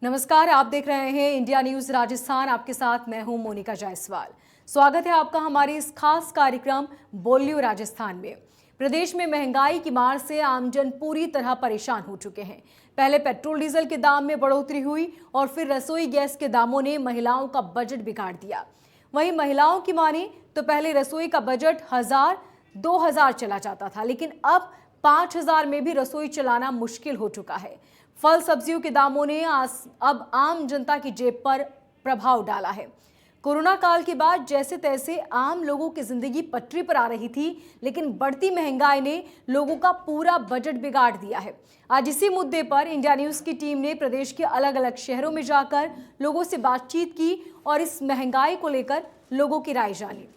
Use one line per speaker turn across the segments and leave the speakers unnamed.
नमस्कार, आप देख रहे हैं इंडिया न्यूज राजस्थान। आपके साथ मैं हूं मोनिका जायसवाल। स्वागत है आपका हमारे इस खास कार्यक्रम बोलियो राजस्थान में। प्रदेश में महंगाई की मार से आमजन पूरी तरह परेशान हो चुके हैं। पहले पेट्रोल डीजल के दाम में बढ़ोतरी हुई और फिर रसोई गैस के दामों ने महिलाओं का बजट बिगाड़ दिया। वहीं महिलाओं की माने तो पहले रसोई का बजट 1000-2000 चला जाता था, लेकिन अब 5000 में भी रसोई चलाना मुश्किल हो चुका है। फल सब्जियों के दामों ने अब आम जनता की जेब पर प्रभाव डाला है। कोरोना काल के बाद जैसे तैसे आम लोगों की जिंदगी पटरी पर आ रही थी, लेकिन बढ़ती महंगाई ने लोगों का पूरा बजट बिगाड़ दिया है। आज इसी मुद्दे पर इंडिया न्यूज की टीम ने प्रदेश के अलग अलग शहरों में जाकर लोगों से बातचीत की और इस महंगाई को लेकर लोगों की राय जानी।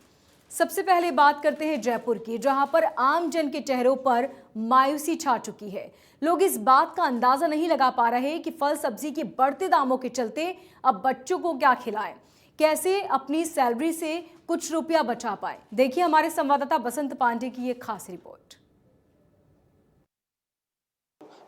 सबसे पहले बात करते हैं जयपुर की, जहां पर आम जन के चेहरों पर मायूसी छा चुकी है। लोग इस बात का अंदाजा नहीं लगा पा रहे कि फल सब्जी के बढ़ते दामों के चलते अब बच्चों को क्या खिलाएं, कैसे अपनी सैलरी से कुछ रुपया बचा पाए। देखिए हमारे संवाददाता बसंत पांडे की ये खास रिपोर्ट।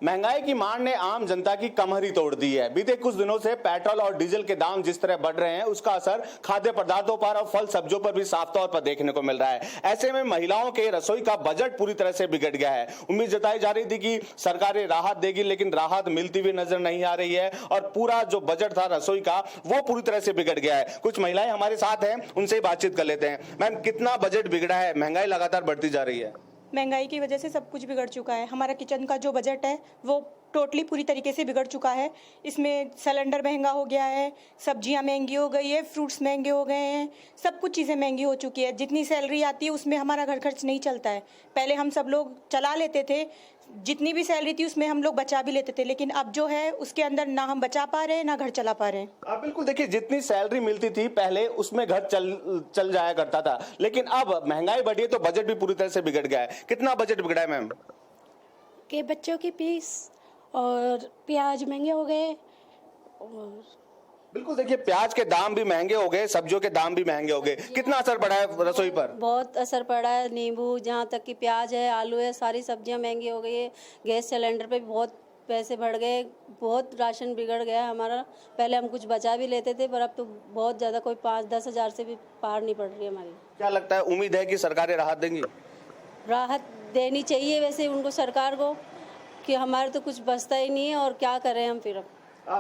महंगाई की मार ने आम जनता की कमर ही तोड़ दी है। बीते कुछ दिनों से पेट्रोल और डीजल के दाम जिस तरह बढ़ रहे हैं, उसका असर खाद्य पदार्थों पर और फल सब्जियों पर भी साफ तौर पर देखने को मिल रहा है। ऐसे में महिलाओं के रसोई का बजट पूरी तरह से बिगड़ गया है। उम्मीद जताई जा रही थी कि सरकारें राहत देगी, लेकिन राहत मिलती हुई नजर नहीं आ रही है और पूरा जो बजट था रसोई का वो पूरी तरह से बिगड़ गया है। कुछ महिलाएं हमारे साथ हैं, उनसे ही बातचीत कर लेते हैं। मैम, कितना बजट बिगड़ा है? महंगाई लगातार बढ़ती जा रही है।
महंगाई की वजह से सब कुछ बिगड़ चुका है। हमारा किचन का जो बजट है वो टोटली पूरी तरीके से बिगड़ चुका है। इसमें सिलेंडर महंगा हो गया है, सब्जियां महंगी हो गई है, फ्रूट्स महंगे हो गए हैं, सब कुछ चीज़ें महंगी हो चुकी है। जितनी सैलरी आती है उसमें हमारा घर खर्च नहीं चलता है। पहले हम सब लोग चला लेते थे, जितनी भी सैलरी थी उसमें हम लोग बचा भी लेते थे, लेकिन अब जो है उसके अंदर ना हम बचा पा रहे हैं ना घर चला पा रहे हैं।
बिल्कुल, देखिए जितनी सैलरी मिलती थी पहले उसमें घर चल जाया करता था, लेकिन अब महंगाई बढ़ी है तो बजट भी पूरी तरह से बिगड़ गया है। कितना बजट बिगड़ा है मैम?
के बच्चों की फीस और प्याज महंगे हो गए और
बिल्कुल, देखिए प्याज के दाम भी महंगे हो गए, सब्जियों के दाम भी महंगे हो गए। कितना असर पड़ा है रसोई पर?
बहुत असर पड़ा है। नींबू, जहाँ तक कि प्याज है, आलू है, सारी सब्जियां महंगी हो गई है। गैस सिलेंडर पे भी बहुत पैसे बढ़ गए, बहुत राशन बिगड़ गया हमारा। पहले हम कुछ बचा भी लेते थे, पर अब तो बहुत ज़्यादा, कोई 5-10 हज़ार से भी पार नहीं पड़ रही है हमारी।
क्या लगता है, उम्मीद है कि सरकारें राहत देंगी?
राहत देनी चाहिए वैसे उनको, सरकार को, कि हमारे तो कुछ बचता ही नहीं है और क्या करें हम फिर अब।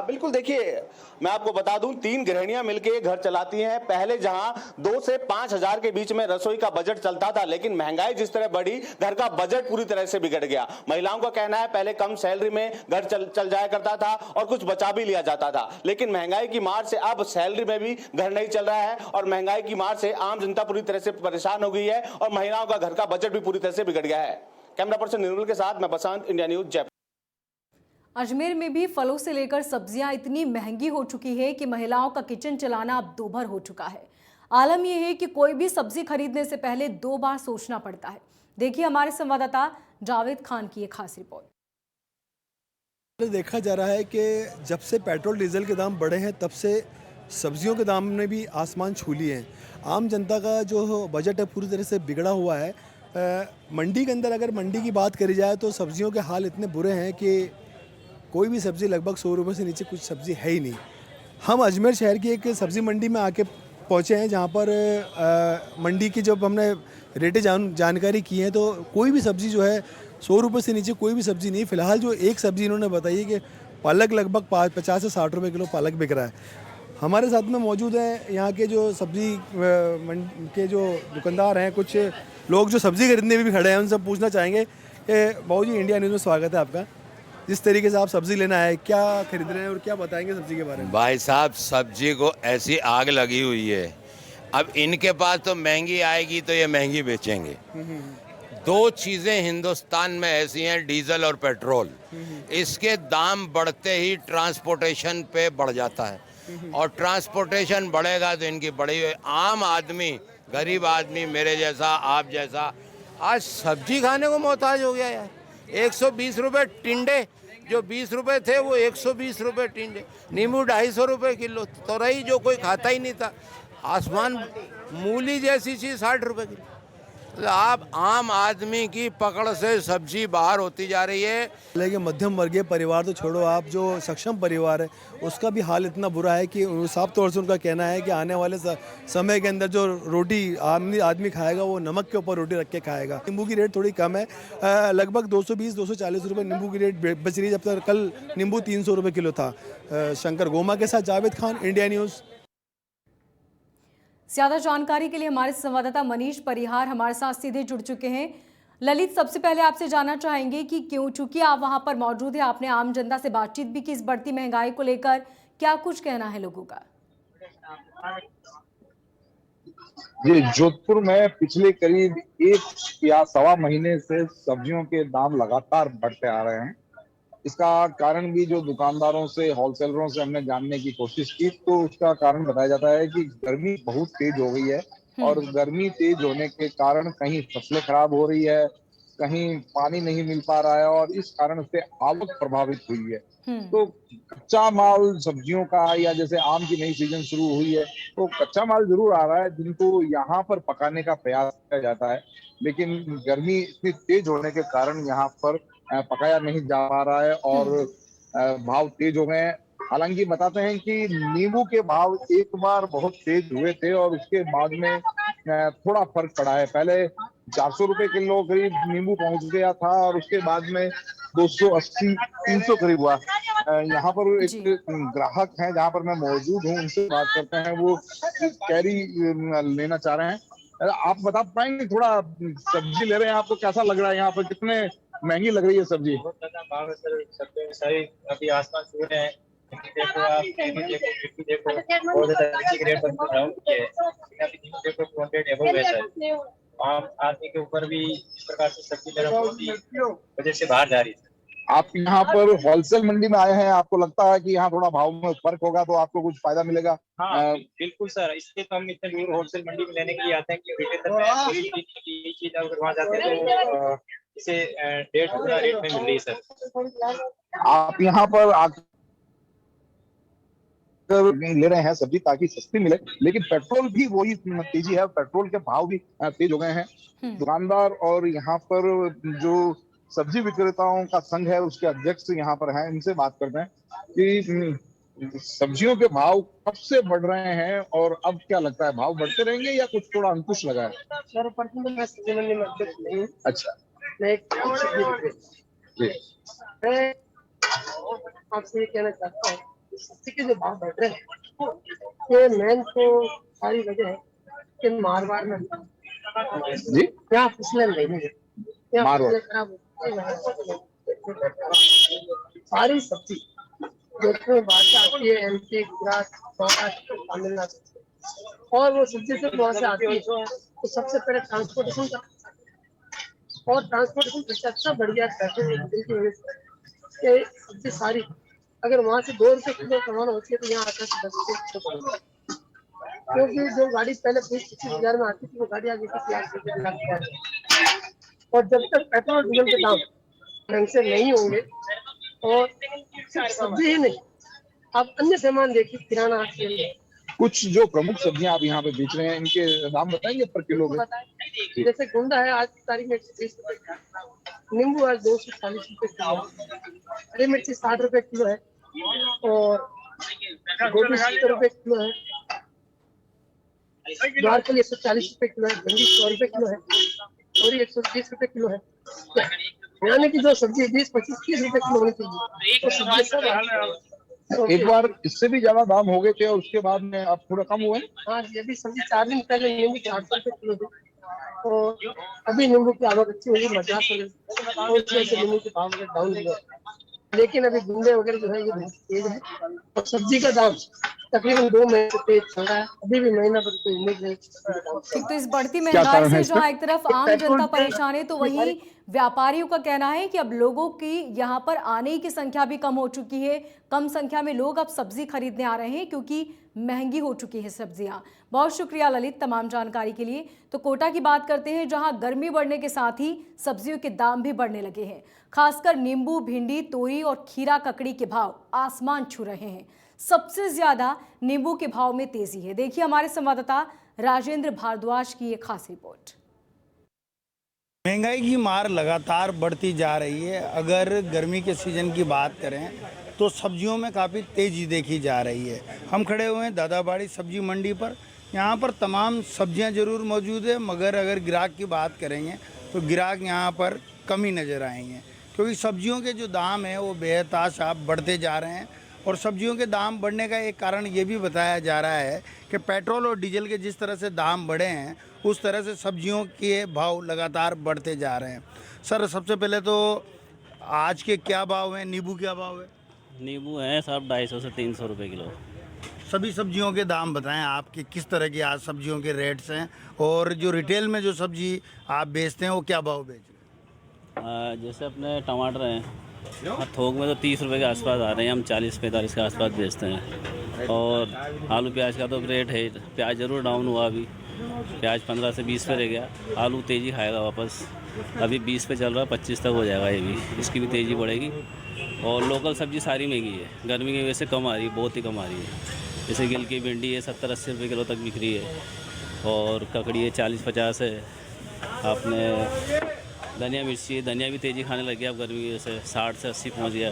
बिल्कुल, देखिए मैं आपको बता दूं, 3 गृहिणियां मिलकर घर चलाती हैं। पहले जहां 2 से 5 हजार के बीच में रसोई का बजट चलता था, लेकिन महंगाई जिस तरह बढ़ी, घर का बजट पूरी तरह से बिगड़ गया। महिलाओं का कहना है पहले कम सैलरी में घर चल जाया करता था और कुछ बचा भी लिया जाता था, लेकिन महंगाई की मार से अब सैलरी में भी घर नहीं चल रहा है और महंगाई की मार से आम जनता पूरी तरह से परेशान हो गई है और महिलाओं का घर का बजट भी पूरी तरह से बिगड़ गया है। कैमरा पर्सन निर्मल के साथ मैं बसंत, इंडिया न्यूज, जयपुर।
अजमेर में भी फलों से लेकर सब्जियां इतनी महंगी हो चुकी है कि महिलाओं का किचन चलाना अब दूभर हो चुका है। आलम यह है कि कोई भी सब्जी खरीदने से पहले 2 बार सोचना पड़ता है। देखिए हमारे संवाददाता जावेद खान की एक खास रिपोर्ट।
देखा जा रहा है कि जब से पेट्रोल डीजल के दाम बढ़े हैं, तब से सब्जियों के दाम ने भी आसमान छू लिए हैं। आम जनता का जो बजट है पूरी तरह से बिगड़ा हुआ है। मंडी के अंदर अगर मंडी की बात करी जाए तो सब्जियों के हाल इतने बुरे हैं कि कोई भी सब्ज़ी लगभग 100 रुपये से नीचे कुछ सब्ज़ी है ही नहीं। हम अजमेर शहर की एक सब्ज़ी मंडी में आके पहुँचे हैं, जहाँ पर मंडी की जब हमने रेटें जानकारी की है तो कोई भी सब्ज़ी जो है 100 रुपये से नीचे कोई भी सब्ज़ी नहीं। फ़िलहाल जो एक सब्ज़ी इन्होंने बताई है कि पालक लगभग 50 से 60 रुपये किलो पालक बिक रहा है। हमारे साथ में मौजूद हैं यहाँ के जो सब्ज़ी के जो दुकानदार हैं, कुछ लोग जो सब्ज़ी खरीदने भी खड़े हैं, उनसे पूछना चाहेंगे कि बाबू जी, इंडिया न्यूज़ में स्वागत है आपका। जिस तरीके से आप सब्जी लेना है, क्या खरीद रहे हैं और क्या बताएंगे सब्जी के बारे में?
भाई साहब, सब्जी को ऐसी आग लगी हुई है। अब इनके पास तो महंगी आएगी तो ये महंगी बेचेंगे। 2 चीज़ें हिंदुस्तान में ऐसी हैं, डीजल और पेट्रोल। इसके दाम बढ़ते ही ट्रांसपोर्टेशन पे बढ़ जाता है और ट्रांसपोर्टेशन बढ़ेगा तो इनकी बढ़ी हुई आम आदमी, गरीब आदमी, मेरे जैसा, आप जैसा, आज सब्जी खाने को मोहताज हो गया यार। 120 रुपये टिंडे, जो 20 रुपये थे वो 120 रुपये टिंडे। नींबू 250 रुपये किलो। तोरई जो कोई खाता ही नहीं था, आसमान, मूली जैसी चीज़ 60 रुपये किलो। आप आम आदमी की पकड़ से सब्जी बाहर होती जा रही है।
लेकिन मध्यम वर्गीय परिवार तो छोड़ो, आप जो सक्षम परिवार है उसका भी हाल इतना बुरा है कि साफ तौर से उनका कहना है कि आने वाले समय के अंदर जो रोटी आदमी खाएगा वो नमक के ऊपर रोटी रख के खाएगा। नींबू की रेट थोड़ी कम है, लगभग 220-240 रुपये नींबू की रेट बच रही है, जब तक कल नींबू 300 रुपये किलो था। शंकर गोमा के साथ जावेद खान, इंडिया न्यूज़।
ज्यादा जानकारी के लिए हमारे संवाददाता मनीष परिहार हमारे साथ सीधे जुड़ चुके हैं। ललित, सबसे पहले आपसे जानना चाहेंगे कि क्यों, चूंकि आप वहां पर मौजूद हैं, आपने आम जनता से बातचीत भी की इस बढ़ती महंगाई को लेकर, क्या कुछ कहना है लोगों का?
जी, जोधपुर में पिछले करीब 1 या सवा महीने से सब्जियों के दाम लगातार बढ़ते आ रहे हैं। इसका कारण भी जो दुकानदारों से, होलसेलरों से हमने जानने की कोशिश की, तो उसका कारण बताया जाता है कि गर्मी बहुत तेज हो गई है और गर्मी तेज होने के कारण कहीं फसलें खराब हो रही है, कहीं पानी नहीं मिल पा रहा है और इस कारण से आवक प्रभावित हुई है। तो कच्चा माल सब्जियों का, या जैसे आम की नई सीजन शुरू हुई है तो कच्चा माल जरूर आ रहा है जिनको यहाँ पर पकाने का प्रयास किया जाता है, लेकिन गर्मी इतनी तेज होने के कारण यहाँ पर पकाया नहीं जा पा रहा है और भाव तेज हो गए हैं। हालांकि बताते हैं कि नींबू के भाव एक बार बहुत तेज हुए थे और उसके बाद में थोड़ा फर्क पड़ा है। पहले 400 रुपए किलो करीब नींबू पहुंच गया था और उसके बाद में 280-300 करीब हुआ। यहाँ पर एक ग्राहक है जहाँ पर मैं मौजूद हूँ, उनसे बात करते हैं। वो कैरी लेना चाह रहे हैं। आप बता पाएंगे, थोड़ा सब्जी ले रहे हैं, आपको कैसा लग रहा है यहाँ पर, कितने महंगी लग रही है सब्जी?
बहुत ज्यादा भाव है सर, सब्जी सारी अभी आसमान छू रहे हैं। देखो आप, नींबू देखो, मिर्ची देखो, बहुत ज्यादा मिर्ची के रेट पर डाउन किए हैं। अभी नींबू देखो 200 एबव है सर। आम आदमी के ऊपर भी इस प्रकार से सब्जी लेना बहुत ही बजट से बाहर जा रही है।
आप यहाँ पर होलसेल मंडी में आए हैं, आपको लगता है कि यहाँ थोड़ा भाव में फर्क होगा तो आपको कुछ फायदा मिलेगा?
हाँ बिल्कुल सर, इसलिए तो हम इतने दूर होलसेल मंडी में लेने के लिए आते हैं कि रिटेलर में ये चीज अगर वहाँ जाते हैं तो इसे 1.5 गुना रेट में मिल रही है सर।
आप यहाँ पर आकर ले रहे हैं सब्जी ताकि सस्ती मिले, लेकिन पेट्रोल भी वही तेजी है, पेट्रोल के भाव भी तेज हो गए हैं। दुकानदार और यहाँ पर जो सब्जी विक्रेताओं का संघ है उसके अध्यक्ष यहाँ पर हैं, इनसे बात करते हैं कि सब्जियों के भाव कब से बढ़ रहे हैं और अब क्या लगता है, भाव बढ़ते रहेंगे या कुछ थोड़ा अंकुश लगा है?
सर मैं सब्जी मंडी में नहीं।
अच्छा,
मैं आपसे ये कहना चाहता हूँ, सब्जी के जो भाव बढ़ रहे हैं ये मेन तो सारी वजह है कि मारवाड़ में
जी
यहाँ फसलें नहीं है, यहाँ फसलें खराब सारी सब्जी जोधपुर बाहर से आती है, एमपी, गुजरात, महाराष्ट्र, तमिलनाडु, और वो सब्जी से वहाँ से आती है तो सबसे पहले ट्रांसपोर्टेशन का, और ट्रांसपोर्टेशन खर्चा इतना बढ़ गया पेट्रोल की वजह से कि सब्जी सारी अगर वहाँ से 2 रुपए किलो कमाना होती है तो यहाँ आकर 10 रुपए किलो, क्योंकि जो गाड़ी पहले 20-25 हजार में आती थी वो गाड़ी आगे 30 लाख है। और जब तक पेट्रोल डीजल के दाम ढंग से नहीं होंगे और सब्जी ही नहीं, आप अन्य सामान देखिए, किराना
कुछ जो प्रमुख सब्जियां आप यहाँ पे बेच रहे हैं इनके दाम बताएंगे पर किलो में?
जैसे गुंडा है आज की तारीख में 120 रुपए, नींबू आज 240 रुपए किलो है, हरी मिर्ची 60 रुपए किलो है, और गोभी 70 रुपए किलो है, ज्वार के लिए 140 रुपए किलो है, भिंडी 100 रुपए किलो है, और 120 रुपए किलो है। यानी कि जो सब्जी 20-25-30 रुपए किलो होनी चाहिए तो सब्जी सब
एक बार इससे भी ज्यादा दाम हो गए थे और उसके बाद में आप थोड़ा कम हुए?
हाँ, ये भी सब्जी 4 दिन पहले नींबू 800 रुपए किलो थी, तो अभी नींबू की आवक अच्छी हुई, मद्रास वगैरह और इस वजह से नींबू के भाव डाउन हुए, लेकिन अभी गुंडे वगैरह जो है ये बहुत तेज है और सब्जी का दाम तकरीबन 2 महीने से तेज चल रहा है, अभी भी महीना भर कोई उम्मीद नहीं।
ठीक, तो इस बढ़ती महंगाई से जहाँ एक तरफ आम जनता परेशान है तो वहीं व्यापारियों का कहना है कि अब लोगों की यहाँ पर आने की संख्या भी कम हो चुकी है, कम संख्या में लोग अब सब्जी खरीदने आ रहे हैं क्योंकि महंगी हो चुकी है सब्जियां। बहुत शुक्रिया ललित तमाम जानकारी के लिए। तो कोटा की बात करते हैं जहां गर्मी बढ़ने के साथ ही सब्जियों के दाम भी बढ़ने लगे हैं, खासकर नींबू, भिंडी, तोरी और खीरा ककड़ी के भाव आसमान छू रहे हैं। सबसे ज्यादा नींबू के भाव में तेजी है। देखिए हमारे संवाददाता राजेंद्र भारद्वाज की ये खास रिपोर्ट।
महंगाई की मार लगातार बढ़ती जा रही है। अगर गर्मी के सीज़न की बात करें तो सब्जियों में काफ़ी तेज़ी देखी जा रही है। हम खड़े हुए हैं दादाबाड़ी सब्जी मंडी पर। यहाँ पर तमाम सब्जियाँ ज़रूर मौजूद है, मगर अगर ग्राहक की बात करेंगे तो ग्राहक यहाँ पर कम ही नज़र आएंगे, क्योंकि सब्जियों के जो दाम हैं वो बेहताशाब बढ़ते जा रहे हैं। और सब्जियों के दाम बढ़ने का एक कारण ये भी बताया जा रहा है कि पेट्रोल और डीजल के जिस तरह से दाम बढ़े हैं उस तरह से सब्जियों के भाव लगातार बढ़ते जा रहे हैं। सर, सबसे पहले तो आज के क्या भाव हैं? नींबू क्या भाव है?
नींबू हैं साहब 250 से 300 रुपये किलो।
सभी सब्जियों के दाम बताएं आपके, किस तरह की आज सब्जियों के रेट्स हैं, और जो रिटेल में जो सब्जी आप बेचते हैं वो क्या भाव बेच रहे हैं?
जैसे अपने टमाटर हैं थोक में तो 30 रुपये के आसपास आ रहे हैं, हम 40-45 के आसपास बेचते हैं। और आलू प्याज का तो रेट है, प्याज ज़रूर डाउन हुआ अभी, प्याज 15 से 20 पे रह गया। आलू तेज़ी खाएगा वापस, अभी 20 पे चल रहा है, 25 तक हो जाएगा ये भी, इसकी भी तेज़ी बढ़ेगी। और लोकल सब्ज़ी सारी महंगी है, गर्मी की वजह से कम आ रही है, बहुत ही कम आ रही है। जैसे गिल की भिंडी है 70-80 रुपये किलो तक बिक रही है, और ककड़ी है 40-50 है। आपने धनिया मिर्ची है, धनिया भी तेज़ी खाने लग गया अब गर्मी की वजह से, 60 से 80 पहुँच गया।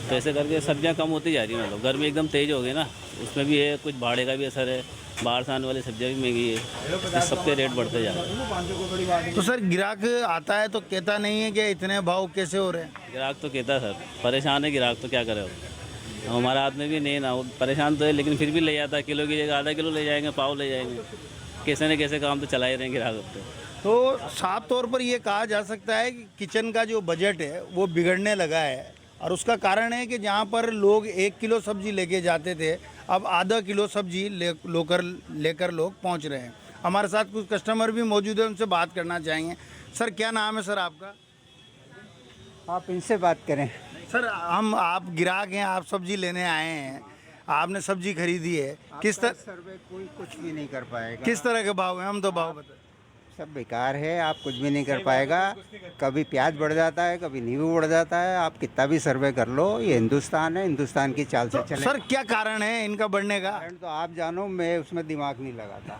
तो ऐसे करके सब्जियां कम होती जा रही हैं। मतलब गर्मी एकदम तेज़ हो गई ना, उसमें भी है कुछ भाड़े का भी असर है, बाहर से आने वाली सब्जियां भी महंगी है, सबके रेट बढ़ते जा रहे हैं।
तो सर, ग्राहक आता है तो कहता नहीं है कि इतने भाव कैसे हो रहे हैं?
ग्राहक तो कहता है सर, परेशान है ग्राहक, तो क्या करे। हमारा आदमी भी नहीं ना, वो परेशान तो है, लेकिन फिर भी ले जाता है। किलो की जगह आधा किलो ले जाएंगे, पाव ले जाएंगे, कैसे न कैसे काम तो चला ही रहे हैं ग्राहक।
तो साफ तौर पर ये कहा जा सकता है कि किचन का जो बजट है वो बिगड़ने लगा है, और उसका कारण है कि जहाँ पर लोग 1 किलो सब्जी लेके जाते थे, अब आधा किलो सब्जी लेकर लोग पहुँच रहे हैं। हमारे साथ कुछ कस्टमर भी मौजूद है, उनसे बात करना चाहेंगे। सर, क्या नाम है सर आपका?
आप इनसे बात करें।
सर, आप ग्राहक हैं, आप सब्जी लेने आए हैं, आपने सब्जी खरीदी है, किस तरह
सर्वे कोई कुछ भी नहीं कर पाएगा।
किस तरह के भाव हैं? हम तो भाव बता।
सब बेकार है, आप कुछ भी नहीं कर पाएगा। कभी प्याज बढ़ जाता है, कभी नींबू बढ़ जाता है। आप कितना भी सर्वे कर लो, ये हिंदुस्तान है, हिंदुस्तान की चाल से चले।
सर, क्या कारण है इनका बढ़ने का?
कारण तो आप जानो, मैं उसमें दिमाग नहीं लगाता।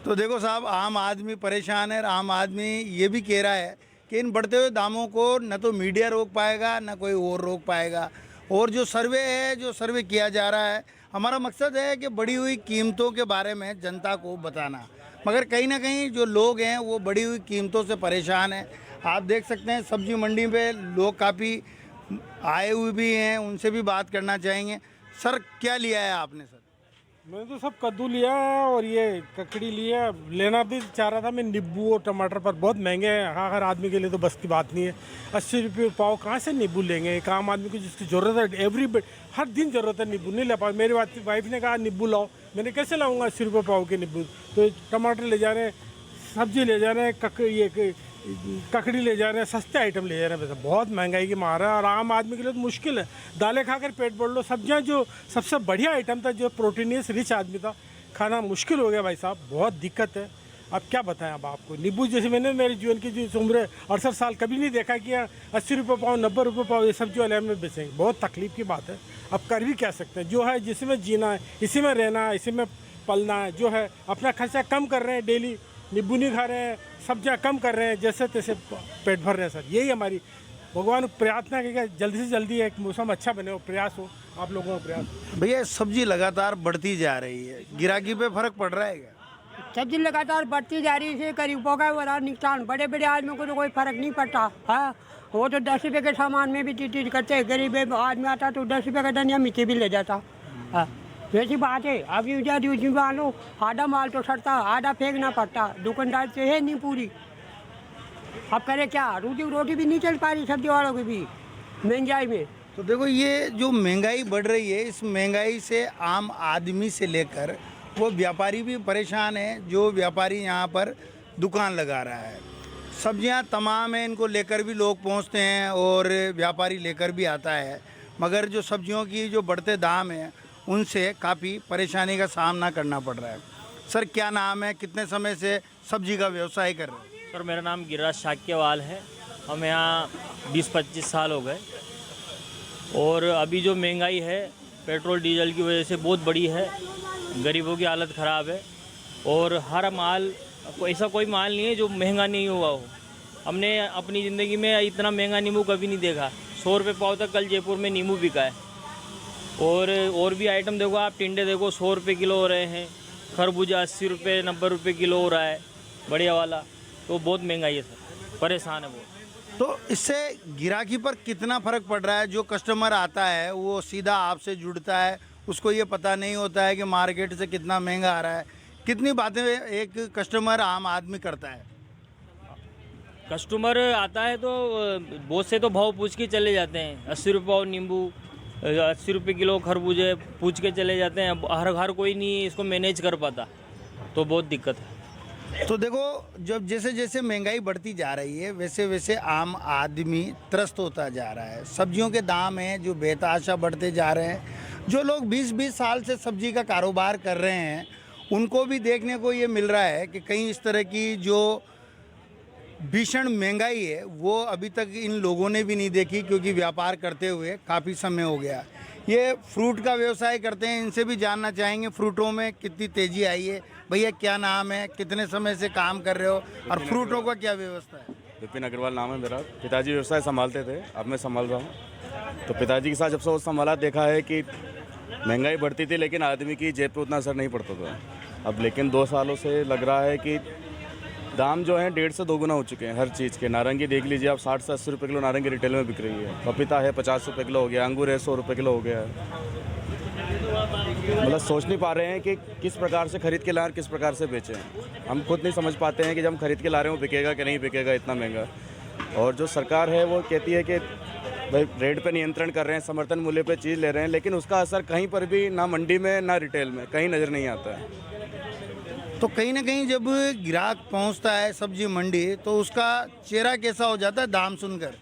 तो देखो साहब, आम आदमी परेशान है। आम आदमी ये भी कह रहा है कि इन बढ़ते हुए दामों को न तो मीडिया रोक पाएगा, न कोई और रोक पाएगा। और जो सर्वे है, जो सर्वे किया जा रहा है, हमारा मकसद है कि बढ़ी हुई कीमतों के बारे में जनता को बताना, मगर कहीं ना कहीं जो लोग हैं वो बढ़ी हुई कीमतों से परेशान हैं। आप देख सकते हैं सब्जी मंडी पे लोग काफ़ी आए हुए भी हैं, उनसे भी बात करना चाहेंगे। सर, क्या लिया है आपने? सर,
मैंने तो सब कद्दू लिया है और ये ककड़ी लिया। लेना भी चाह रहा था मैं नींबू और टमाटर, पर बहुत महंगे हैं। हाँ, हर आदमी के लिए तो बस की बात नहीं है। 80 रुपये पाव कहाँ से नींबू लेंगे? एक आम आदमी को जिसकी ज़रूरत है, हर दिन ज़रूरत है नींबू, नहीं ला पाए। मेरी वाइफ ने कहा नींबू लाओ, मैंने कैसे लाऊंगा 80 रुपये पाव के नींबू? तो टमाटर ले जा रहे हैं, सब्जी ले जा रहे हैं, ककड़ी ले जा रहे हैं, सस्ते आइटम ले जा रहे हैं। वैसे बहुत महंगाई की मार है, और आम आदमी के लिए तो मुश्किल है। दालें खाकर पेट भर लो, सब्जियां जो सबसे बढ़िया आइटम था, जो प्रोटीनियस रिच आदमी था, खाना मुश्किल हो गया भाई साहब, बहुत दिक्कत है। अब क्या बताएं अब आपको। नींबू जैसे मैंने मेरे जीवन की जो उम्र 68 साल कभी नहीं देखा कि 80 रुपये पाव, 90 रुपये पाव ये सब्जी वाले में बेचेंगे। बहुत तकलीफ की बात है। अब कर भी क्या सकते हैं, जो है जिसी में जीना है, इसी में रहना है, इसी में पलना है। जो है अपना खर्चा कम कर रहे हैं, डेली नींबू नहीं खा रहे हैं, सब्जियां कम कर रहे हैं, जैसे तैसे पेट भर रहे हैं। सर, यही हमारी भगवान प्रार्थना है कि जल्दी से जल्दी एक मौसम अच्छा बने, और प्रयास हो आप लोगों का प्रयास।
भैया, सब्जी लगातार बढ़ती जा रही है, गिराकी पे फर्क पड़ रहा है क्या?
सब्जी लगातार बढ़ती जा रही है, गरीबों का हो रहा नुकसान, बड़े बड़े आदमियों को तो कोई फर्क नहीं पड़ता। हाँ, वो तो 10 रुपये के सामान में भी चीज करते हैं। गरीब आदमी आता तो 10 रुपये का धनिया मिर्ची भी ले जाता। हाँ, वैसी बात है। अब यूज मान लो, आधा माल तो सड़ता, आधा फेंकना पड़ता। दुकानदार से है नहीं पूरी, अब करे क्या? रोटी भी नहीं चल पा रही सब्जी वालों की भी महंगाई में।
तो देखो, ये जो महंगाई बढ़ रही है, इस महंगाई से आम आदमी से लेकर वो व्यापारी भी परेशान है। जो व्यापारी यहाँ पर दुकान लगा रहा है, सब्जियाँ तमाम हैं, इनको लेकर भी लोग पहुँचते हैं और व्यापारी लेकर भी आता है, मगर जो सब्जियों की जो बढ़ते दाम हैं उनसे काफ़ी परेशानी का सामना करना पड़ रहा है। सर, क्या नाम है, कितने समय से सब्जी का व्यवसाय कर रहे हैं?
सर, मेरा नाम गिरिराज शाक्यवाल है। हम यहाँ 20-25 साल हो गए, और अभी जो महंगाई है पेट्रोल डीजल की वजह से बहुत बड़ी है। गरीबों की हालत ख़राब है, और हर माल, ऐसा कोई माल नहीं है जो महंगा नहीं हुआ हो। हमने अपनी ज़िंदगी में इतना महंगा नींबू कभी नहीं देखा। 100 रुपये पाव तक कल जयपुर में नींबू बिका है। और भी आइटम देखो आप, टिंडे देखो 100 रुपये किलो हो रहे हैं, खरबूजा 80 रुपये 90 रुपये किलो हो रहा है बढ़िया वाला। तो बहुत महंगाई है सर, परेशान है वो।
तो इससे गिराकी पर कितना फ़र्क पड़ रहा है? जो कस्टमर आता है वो सीधा आपसे जुड़ता है, उसको ये पता नहीं होता है कि मार्केट से कितना महंगा आ रहा है। कितनी बातें एक कस्टमर आम आदमी करता है?
कस्टमर आता है तो बहुत से तो भाव पूछ के चले जाते हैं। 80 रुपये पाव नींबू, 80 रुपये किलो खरबूजे पूछ के चले जाते हैं। हर कोई नहीं इसको मैनेज कर पाता, तो बहुत दिक्कत है।
तो देखो, जब जैसे जैसे महंगाई बढ़ती जा रही है वैसे वैसे आम आदमी त्रस्त होता जा रहा है। सब्जियों के दाम हैं जो बेतहाशा बढ़ते जा रहे हैं। जो लोग 20-20 साल से सब्जी का कारोबार कर रहे हैं उनको भी देखने को ये मिल रहा है कि कहीं इस तरह की जो भीषण महंगाई है वो अभी तक इन लोगों ने भी नहीं देखी, क्योंकि व्यापार करते हुए काफ़ी समय हो गया। ये फ्रूट का व्यवसाय करते हैं, इनसे भी जानना चाहेंगे फ्रूटों में कितनी तेज़ी आई है। भैया क्या नाम है, कितने समय से काम कर रहे हो और फ्रूटों का क्या व्यवस्था है?
विपिन अग्रवाल नाम है मेरा। पिताजी व्यवसाय संभालते थे, अब मैं संभाल रहा हूँ। तो पिताजी के साथ जब से वो संभाला, देखा है कि महंगाई बढ़ती थी लेकिन आदमी की जेब पे उतना असर नहीं पड़ता था। अब लेकिन 2 सालों से लग रहा है कि दाम जो है 1.5 से 2 गुना हो चुके हैं हर चीज़ के। नारंगी देख लीजिए आप, 60 से 80 रुपये किलो नारंगी रिटेल में बिक रही है। पपीता है 50 रुपये किलो हो गया, अंगूर है 100 रुपये किलो हो गया है। मतलब सोच नहीं पा रहे हैं कि किस प्रकार से खरीद के ला रहे, किस प्रकार से बेचें। हम खुद नहीं समझ पाते हैं कि जब हम खरीद के ला रहे हैं वो बिकेगा कि नहीं बिकेगा इतना महंगा। और जो सरकार है वो कहती है कि भाई रेट पे नियंत्रण कर रहे हैं, समर्थन मूल्य पे चीज़ ले रहे हैं, लेकिन उसका असर कहीं पर भी ना मंडी में ना रिटेल में कहीं नज़र नहीं आता है।
तो कहीं ना कहीं जब ग्राहक पहुंचता है सब्जी मंडी तो उसका चेहरा कैसा हो जाता है दाम सुनकर?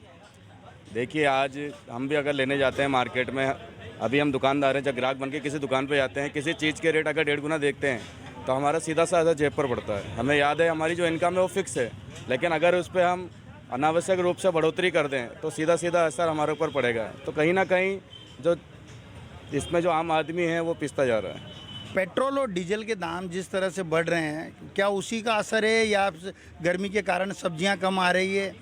देखिए,
आज हम भी अगर लेने जाते हैं मार्केट में, अभी हम दुकानदार हैं, जब ग्राहक बन के किसी दुकान पे जाते हैं, किसी चीज़ के रेट अगर 1.5 गुना देखते हैं तो हमारा सीधा सा असर जेब पर पड़ता है। हमें याद है हमारी जो इनकम है वो फिक्स है, लेकिन अगर उस पर हम अनावश्यक रूप से बढ़ोतरी कर दें तो सीधा सीधा असर हमारे ऊपर पड़ेगा। तो कहीं ना कहीं जो इसमें जो आम आदमी है वो पिसता जा रहा है।
पेट्रोल और डीजल के दाम जिस तरह से बढ़ रहे हैं, क्या उसी का असर है या गर्मी के कारण सब्जियां कम आ रही है?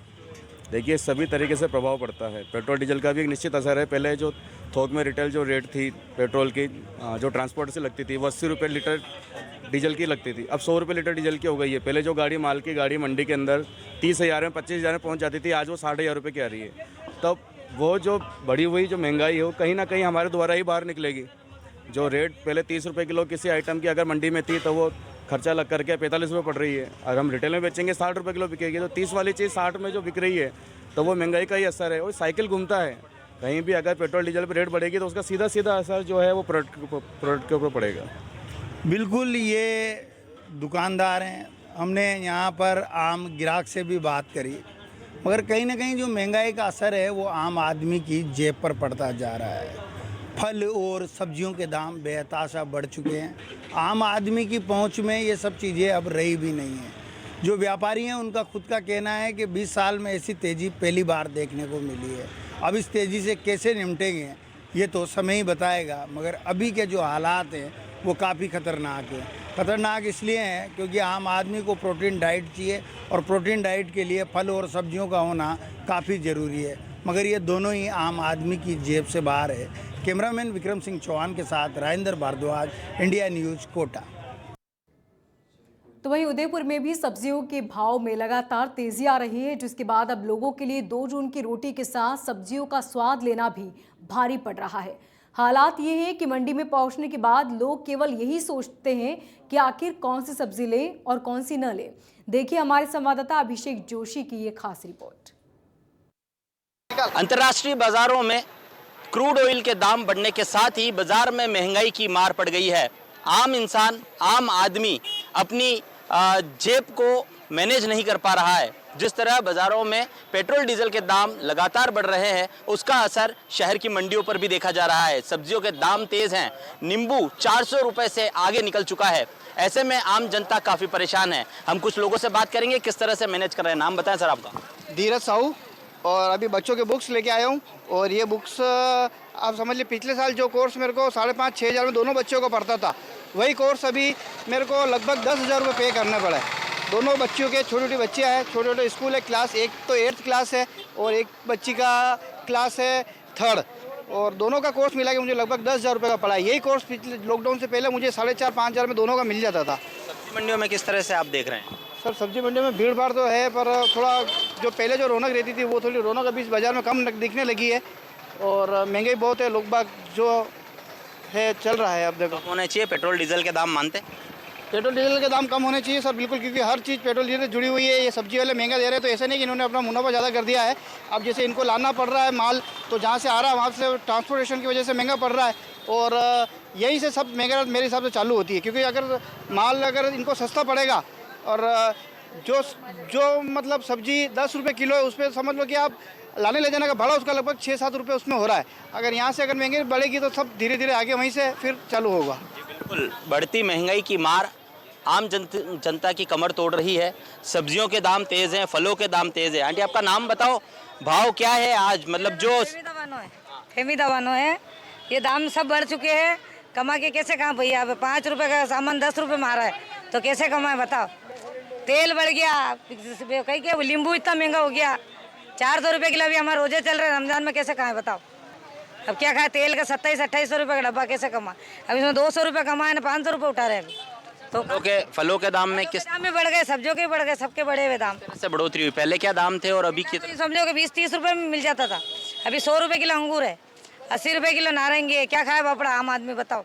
देखिए, सभी तरीके से प्रभाव पड़ता है। पेट्रोल डीजल का भी एक निश्चित असर है। पहले जो थोक में रिटेल जो रेट थी पेट्रोल की, जो ट्रांसपोर्ट से लगती थी वो 80 रुपये लीटर डीजल की लगती थी, अब 100 रुपये लीटर डीजल की हो गई है। पहले जो गाड़ी माल की गाड़ी मंडी के अंदर 30,000 में 25,000 में पहुँच जाती थी, आज वो 60,000 रुपये की आ रही है। तब वो जो बढ़ी हुई जो महंगाई है वो कहीं ना कहीं हमारे द्वारा ही बाहर निकलेगी। जो रेट पहले 30 रुपये किलो किसी आइटम की अगर मंडी में थी तो वो खर्चा लग करके 45 रुपये पड़ रही है। और हम रिटेल में बेचेंगे 60 रुपये किलो बिकेगी, तो 30 वाली चीज़ 60 में जो बिक रही है तो वो महंगाई का ही असर है। वो साइकिल घूमता है। कहीं भी अगर पेट्रोल डीजल पर रेट बढ़ेगी तो उसका सीधा सीधा असर जो है वो प्रोडक्ट के ऊपर पड़ेगा।
बिल्कुल, ये दुकानदार हैं। हमने यहाँ पर आम ग्राहक से भी बात करी, मगर कहीं ना कहीं जो महंगाई का असर है वो आम आदमी की जेब पर पड़ता जा रहा है। फल और सब्जियों के दाम बेतहाशा बढ़ चुके हैं। आम आदमी की पहुंच में ये सब चीज़ें अब रही भी नहीं हैं। जो व्यापारी हैं उनका खुद का कहना है कि 20 साल में ऐसी तेज़ी पहली बार देखने को मिली है। अब इस तेज़ी से कैसे निपटेंगे ये तो समय ही बताएगा, मगर अभी के जो हालात हैं वो काफ़ी ख़तरनाक है। ख़तरनाक इसलिए हैं क्योंकि आम आदमी को प्रोटीन डाइट चाहिए और प्रोटीन डाइट के लिए फल और सब्जियों का होना काफ़ी ज़रूरी है, मगर ये दोनों ही आम आदमी की जेब से बाहर है। कैमरामैन विक्रम सिंह चौहान के साथ राजेंद्र भारद्वाज, इंडिया न्यूज़, कोटा।
तो वहीं उदयपुर में भी सब्जियों के भाव में लगातार तेजी आ रही है, जिसके बाद अब लोगों के लिए 2 जून की रोटी के साथ सब्जियों का स्वाद लेना भी भारी पड़ रहा है। हालात ये है कि मंडी में पहुंचने के बाद लोग केवल यही सोचते हैं कि आखिर कौन सी सब्जी लें और कौन सी न लें। देखिए हमारे संवाददाता अभिषेक जोशी की ये खास रिपोर्ट।
अंतर्राष्ट्रीय बाजारों में क्रूड ऑयल के दाम बढ़ने के साथ ही बाजार में महंगाई की मार पड़ गई है। आम इंसान, आम आदमी अपनी जेब को मैनेज नहीं कर पा रहा है। जिस तरह बाजारों में पेट्रोल डीजल के दाम लगातार बढ़ रहे हैं, उसका असर शहर की मंडियों पर भी देखा जा रहा है। सब्जियों के दाम तेज हैं। नींबू 400 रुपए से आगे निकल चुका है। ऐसे में आम जनता काफी परेशान है। हम कुछ लोगों से बात करेंगे किस तरह से मैनेज कर रहे हैं। नाम बताएं सर आपका।
धीरज साहू, और अभी बच्चों के बुक्स लेके आया हूँ। और ये बुक्स आप समझ लीजिए पिछले साल जो कोर्स मेरे को 5,500-6,000 में दोनों बच्चों को पड़ता था, वही कोर्स अभी मेरे को लगभग 10,000 रुपये पे करने पड़े। दोनों बच्चियों के छोटी छोटी बच्चियाँ हैं, छोटे छोटे स्कूल है, क्लास एक तो 8th क्लास है और एक बच्ची का क्लास है 3rd, और दोनों का कोर्स मिला के मुझे लगभग 10,000 रुपये का पड़ा। यही कोर्स पिछले लॉकडाउन से पहले मुझे 4,500-5 हज़ार में दोनों का मिल जाता था।
सब्जी मंडियों में किस तरह से आप देख रहे हैं?
सर सब्जी मंडी में भीड़ भाड़ तो है, पर थोड़ा जो पहले जो रौनक रहती थी वो थोड़ी रौनक अभी इस बाज़ार में कम दिखने लगी है, और महंगाई बहुत है, लोग बाग जो है चल रहा है। अब देखो
होने चाहिए पेट्रोल डीजल के दाम मानते?
पेट्रोल डीजल के दाम कम होने चाहिए सर, बिल्कुल, क्योंकि हर चीज़ पेट्रोल डीजल से जुड़ी हुई है। ये सब्जी वाले महंगा दे रहे हैं तो ऐसे नहीं कि इन्होंने अपना मुनाफा ज़्यादा कर दिया है। अब जैसे इनको लाना पड़ रहा है माल, तो जहाँ से आ रहा है वहाँ से ट्रांसपोर्टेशन की वजह से महंगा पड़ रहा है, और यहीं से सब महंगा मेरे हिसाब से चालू होती है। क्योंकि अगर माल अगर इनको सस्ता पड़ेगा, और जो मतलब सब्जी 10 रुपये किलो है, उस पर समझ लो कि आप लाने ले जाने का भाड़ा उसका लगभग 6-7 रुपये उसमें हो रहा है। अगर यहाँ से अगर महंगाई बढ़ेगी तो सब धीरे धीरे आगे वहीं से फिर चालू होगा।
बिल्कुल, बढ़ती महंगाई की मार आम जनता की कमर तोड़ रही है। सब्जियों के दाम तेज़ हैं, फलों के दाम तेज़ है। आंटी आपका नाम बताओ, भाव क्या है आज? मतलब जो
फेमी दवानो है, ये दाम सब बढ़ चुके हैं। कमा के कैसे कहाँ भैया? अब 5 रुपये का सामान 10 रुपये में आ रहा है, तो कैसे कमाए बताओ? तेल बढ़ गया, कहीं क्या नींबू इतना महंगा हो गया, 400 रुपये किलो अभी हमारे रोजे चल रहे हैं, रमजान में कैसे कमाए बताओ? अब क्या खाए? तेल का 2700-2800 रुपये का डब्बा कैसे कमा? अब इसमें 200 रुपये कमाए ना 500 रुपये उठा रहे हैं। तो
फलों के दाम में किस
दाम में बढ़ गए, सब्जियों के बढ़ गए, सबके बढ़े हुए दाम
से बढ़ोतरी हुई? पहले क्या दाम थे और अभी कितने?
समझो कि 20-30 रुपये में मिल जाता था, अभी 100 रुपये किलो अंगूर है, 80 रुपये किलो नारंगी है। क्या खाए बापड़ा आम आदमी बताओ?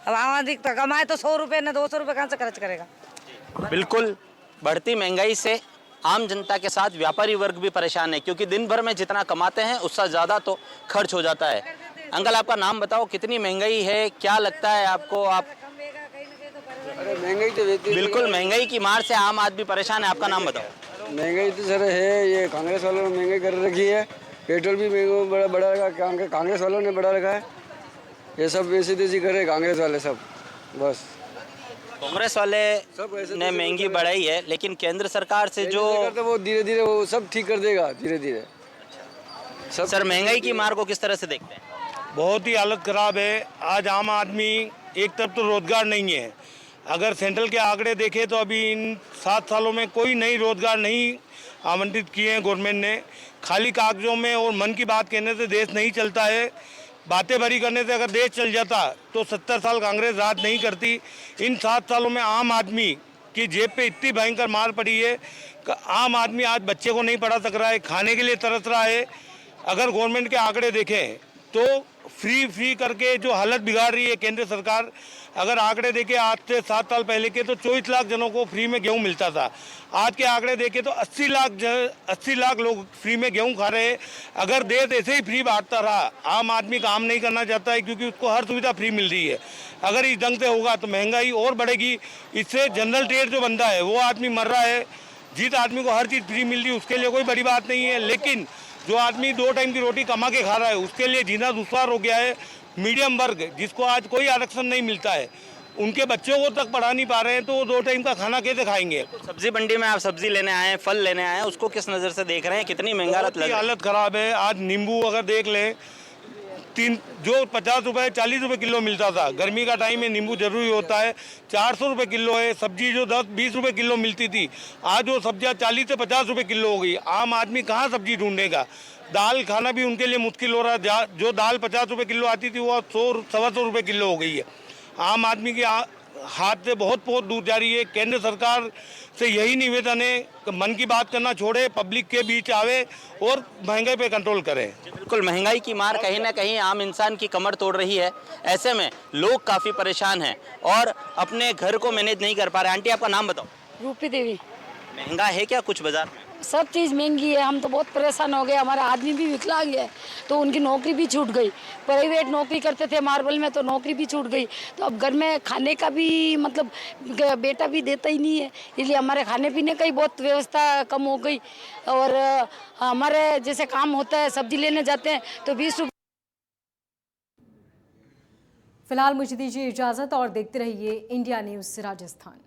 अब आम आदमी कमाए तो 100 रुपये ना 200 रुपये कहाँ से खर्च करेगा?
बिल्कुल, बढ़ती महंगाई से आम जनता के साथ व्यापारी वर्ग भी परेशान है, क्योंकि दिन भर में जितना कमाते हैं उससे ज़्यादा तो खर्च हो जाता है। अंकल आपका नाम बताओ, कितनी महंगाई है, क्या लगता है आपको? आप
महंगाई तो
बिल्कुल, महंगाई की मार से आम आदमी परेशान है। आपका नाम बताओ।
महंगाई तो सर है, ये कांग्रेस वालों ने महंगाई कर रखी है। पेट्रोल भी महंगा बढ़ा रखा, कांग्रेस वालों ने बढ़ा रखा है। ये सब ऐसी तेजी कर रहे कांग्रेस वाले सब, बस
कांग्रेस वाले ने महंगी बढ़ाई है, लेकिन केंद्र सरकार से जो
तो वो धीरे धीरे वो सब ठीक कर देगा, धीरे धीरे सब।
सर महंगाई की मार को किस तरह से देखते हैं?
बहुत ही हालत ख़राब है। आज आम आदमी, एक तरफ तो रोज़गार नहीं है, अगर सेंट्रल के आंकड़े देखें तो अभी इन 7 सालों में कोई नई रोज़गार नहीं आवंटित किए हैं गवर्नमेंट ने। खाली कागजों में और मन की बात कहने से देश नहीं चलता है। बातें भरी करने से अगर देश चल जाता तो 70 साल कांग्रेस राज नहीं करती। इन 7 सालों में आम आदमी की जेब पे इतनी भयंकर मार पड़ी है कि आम आदमी आज बच्चे को नहीं पढ़ा सक रहा है, खाने के लिए तरस रहा है। अगर गवर्नमेंट के आंकड़े देखें तो फ्री करके जो हालत बिगाड़ रही है केंद्र सरकार। अगर आंकड़े देखें आज से 7 साल पहले के तो 24 लाख जनों को फ्री में गेहूं मिलता था। आज के आंकड़े देखें तो 80 लाख लोग फ्री में गेहूं खा रहे हैं। अगर देश ऐसे ही फ्री बांटता रहा, आम आदमी काम नहीं करना चाहता है क्योंकि उसको हर सुविधा फ्री मिल रही है। अगर इस ढंग से होगा तो महंगाई और बढ़ेगी। इससे जनरल ट्रेड जो बंदा है वो आदमी मर रहा है। जिस आदमी को हर चीज़ फ्री मिल रही है उसके लिए कोई बड़ी बात नहीं है, लेकिन जो आदमी 2 टाइम की रोटी कमा के खा रहा है उसके लिए जीना दुश्वार हो गया है। मीडियम वर्ग जिसको आज कोई आरक्षण नहीं मिलता है, उनके बच्चों को तक पढ़ा नहीं पा रहे हैं, तो वो 2 टाइम का खाना कैसे खाएंगे?
सब्जी मंडी में आप सब्जी लेने आए हैं, फल लेने आए हैं, उसको किस नज़र से देख रहे हैं? कितनी महंगाई?
हालत ख़राब है। आज नींबू अगर देख लें, जो 50 रुपये 40 रुपये किलो मिलता था, गर्मी का टाइम में नींबू जरूरी होता है, 400 रुपये किलो है। सब्जी जो 10-20 रुपये किलो मिलती थी, आज वो सब्जियां 40 से 50 रुपये किलो हो गई। आम आदमी कहाँ सब्जी ढूंढेगा? दाल खाना भी उनके लिए मुश्किल हो रहा है। जो दाल 50 रुपये किलो आती थी वो 100-125 रुपये किलो हो गई है। आम आदमी के हाथ से बहुत दूर जा रही है। केंद्र सरकार से यही निवेदन है कि मन की बात करना छोड़े, पब्लिक के बीच आवे और महंगाई पे कंट्रोल करे।
बिल्कुल, महंगाई की मार कहीं ना कहीं आम इंसान की कमर तोड़ रही है। ऐसे में लोग काफ़ी परेशान हैं और अपने घर को मैनेज नहीं कर पा रहे। आंटी आपका नाम बताओ।
रूपी देवी।
महंगा है क्या कुछ बाजार में?
सब चीज़ महंगी है, हम तो बहुत परेशान हो गए। हमारा आदमी भी विकलांग है तो उनकी नौकरी भी छूट गई। प्राइवेट नौकरी करते थे मार्बल में, तो नौकरी भी छूट गई। तो अब घर में खाने का भी मतलब बेटा भी देता ही नहीं है, इसलिए हमारे खाने पीने का ही बहुत व्यवस्था कम हो गई। और हमारे जैसे काम होता है, सब्जी लेने जाते हैं तो 20 रुपये।
फिलहाल मुझे दीजिए इजाज़त और देखते रहिए इंडिया न्यूज़ राजस्थान।